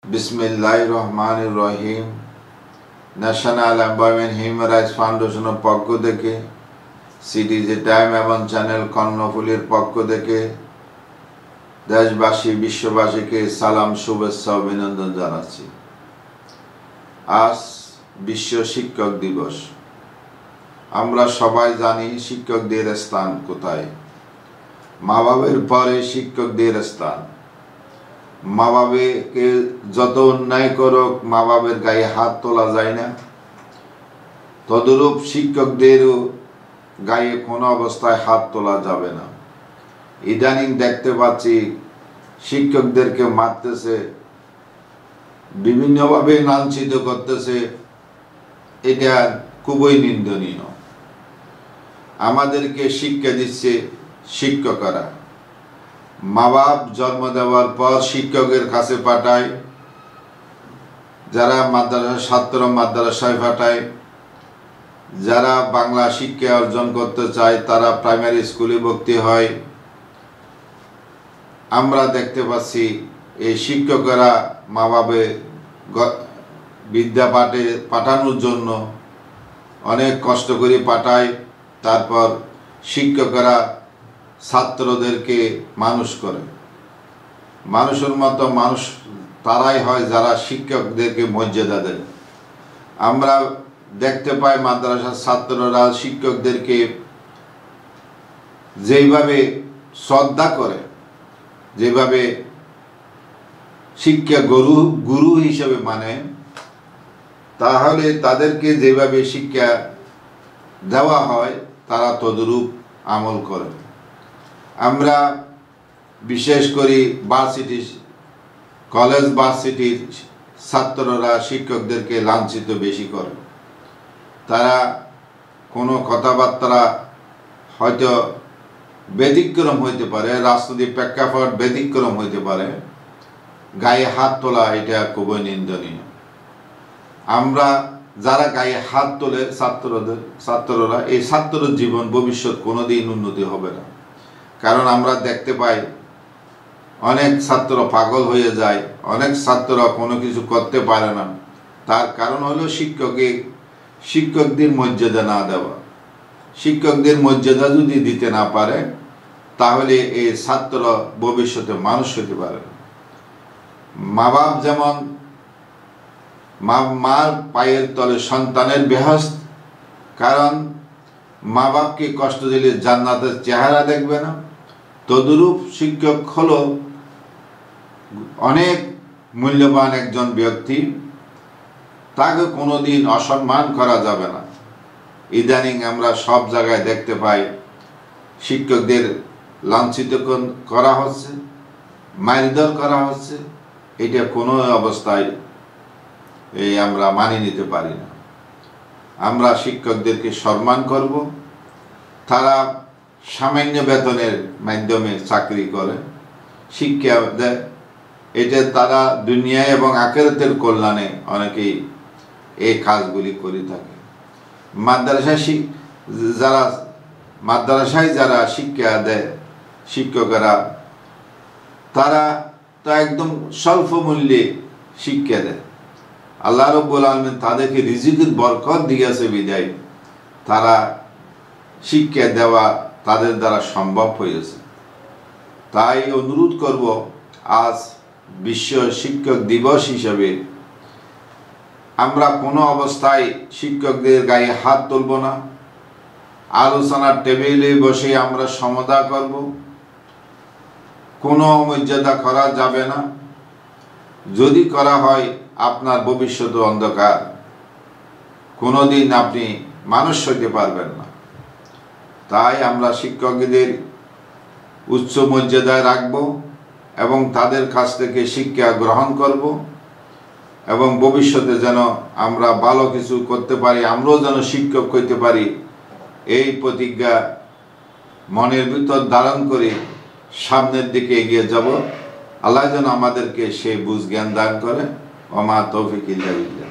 বিসমিল্লাহির রহমানির রহিম। National employment human rights ফাউন্ডেশনের পক্ষ থেকে, সিটিজে টাইম এবং চ্যানেল কর্ণফুলীর পক্ষ থেকে দেশবাসী বিশ্ববাসীকে সালাম, শুভেচ্ছা, অভিনন্দন জানাচ্ছি। আজ বিশ্ব শিক্ষক দিবস। আমরা সবাই জানি শিক্ষকদের স্থান কোথায়। মা বাবার পরে শিক্ষকদের স্থান। মা বাবাকে যত অন্যায় করুক, মা বাবার গায়ে হাত তোলা যায় না, তদরূপ শিক্ষকদেরও গায়ে কোনো অবস্থায় হাত তোলা যাবে না। ইদানিং দেখতে পাচ্ছি শিক্ষকদেরকে মারতেছে, বিভিন্নভাবে লাঞ্ছিত করতেছে। এটা খুবই নিন্দনীয়। আমাদেরকে শিক্ষা দিচ্ছে শিক্ষকরা। মা বাপ জন্ম দেওয়ার পর শিক্ষকের কাছে পাঠায়, যারা মাদ্রাসা ছাত্র মাদ্রাসায় পাঠায়, যারা বাংলা শিক্ষা অর্জন করতে চায় তারা প্রাইমারি স্কুলে ভর্তি হয়। আমরা দেখতে পাচ্ছি এই শিক্ষকেরা মা বাবে বিদ্যা পাঠানোর জন্য অনেক কষ্ট করে পাঠায়। তারপর শিক্ষকেরা ছাত্রদেরকে মানুষ করে। মানুষের মতো মানুষ তারাই হয় যারা শিক্ষকদেরকে মর্যাদা দেয়। আমরা দেখতে পাই মাদ্রাসার ছাত্ররা শিক্ষকদেরকে যেভাবে শ্রদ্ধা করে, যেভাবে শিক্ষা গুরু হিসেবে মানে, তাহলে তাদেরকে যেভাবে শিক্ষা দেওয়া হয় তারা তদরূপ আমল করে। আমরা বিশেষ করে ভার্সিটি, কলেজ ভার্সিটির ছাত্ররা শিক্ষকদেরকে লাঞ্ছিত বেশি করে। তারা কোনো কথাবার্তা হয়তো ব্যতিক্রম হইতে পারে, রাজনৈতিক প্রেক্ষাপট ব্যতিক্রম হইতে পারে, গায়ে হাত তোলা এটা খুবই নিন্দনীয়। আমরা যারা গায়ে হাত তোলে ছাত্ররা, এই ছাত্রের জীবন ভবিষ্যৎ কোনোদিন উন্নতি হবে না। কারণ আমরা দেখতে পাই অনেক ছাত্র পাগল হয়ে যায়, অনেক ছাত্র কোনো কিছু করতে পারে না। তার কারণ হলো শিক্ষকদের মর্যাদা না দেওয়া। শিক্ষকদের মর্যাদা যদি দিতে না পারে তাহলে এই ছাত্র ভবিষ্যতে মানুষ হতে পারে না। মা বাপ যেমন মার পায়ের তলে সন্তানের বেহেশত, কারণ মা বাপকে কষ্ট দিলে জান্নাতের চেহারা দেখবে না, তদরূপ শিক্ষক হলো অনেক মূল্যবান একজন ব্যক্তি, তাকে কোনোদিন অসম্মান করা যাবে না। ইদানিং আমরা সব জায়গায় দেখতে পাই শিক্ষকদের লাঞ্ছিত করা হচ্ছে, মারধর করা হচ্ছে। এটা কোনো অবস্থায় আমরা মানিয়ে নিতে পারি না। আমরা শিক্ষকদেরকে সম্মান করব। তারা সামান্য বেতনের মাধ্যমে চাকরি করে, শিক্ষা দেয়। এটা তারা দুনিয়ায় এবং আখিরাতের কল্যাণে অনেকেই এই কাজগুলি করে থাকে। মাদ্রাসায় যারা শিক্ষা দেয় শিক্ষকেরা, তারা তো একদম স্বল্প মূল্যে শিক্ষা দেয়। আল্লাহ রাব্বুল আলামিন তাদেরকে রিজিকের বরকত দিয়েছে বিদায় তারা শিক্ষা দেওয়া তাদের দ্বারা সম্ভব হয়েছে। তাই অনুরোধ করব, আজ বিশ্ব শিক্ষক দিবস হিসেবে আমরা কোনো অবস্থায় শিক্ষকদের গায়ে হাত তুলব না। আলোচনার টেবিলে বসে আমরা সমাধান করব। কোনো মর্যাদা করা যাবে না। যদি করা হয় আপনার ভবিষ্যৎ অন্ধকার, কোনোদিন আপনি মানুষ হতে পারবেন না। তাই আমরা শিক্ষকদের উচ্চ মর্যাদায় রাখব এবং তাদের কাছ থেকে শিক্ষা গ্রহণ করব, এবং ভবিষ্যতে যেন আমরা ভালো কিছু করতে পারি, আমরাও যেন শিক্ষক হইতে পারি, এই প্রতিজ্ঞা মনের ভিতর ধারণ করে সামনের দিকে এগিয়ে যাব। আল্লাহ যেন আমাদেরকে সেই বুঝ জ্ঞান দান করে। ওমা তৌফিক ইল্লা বিল্লাহ।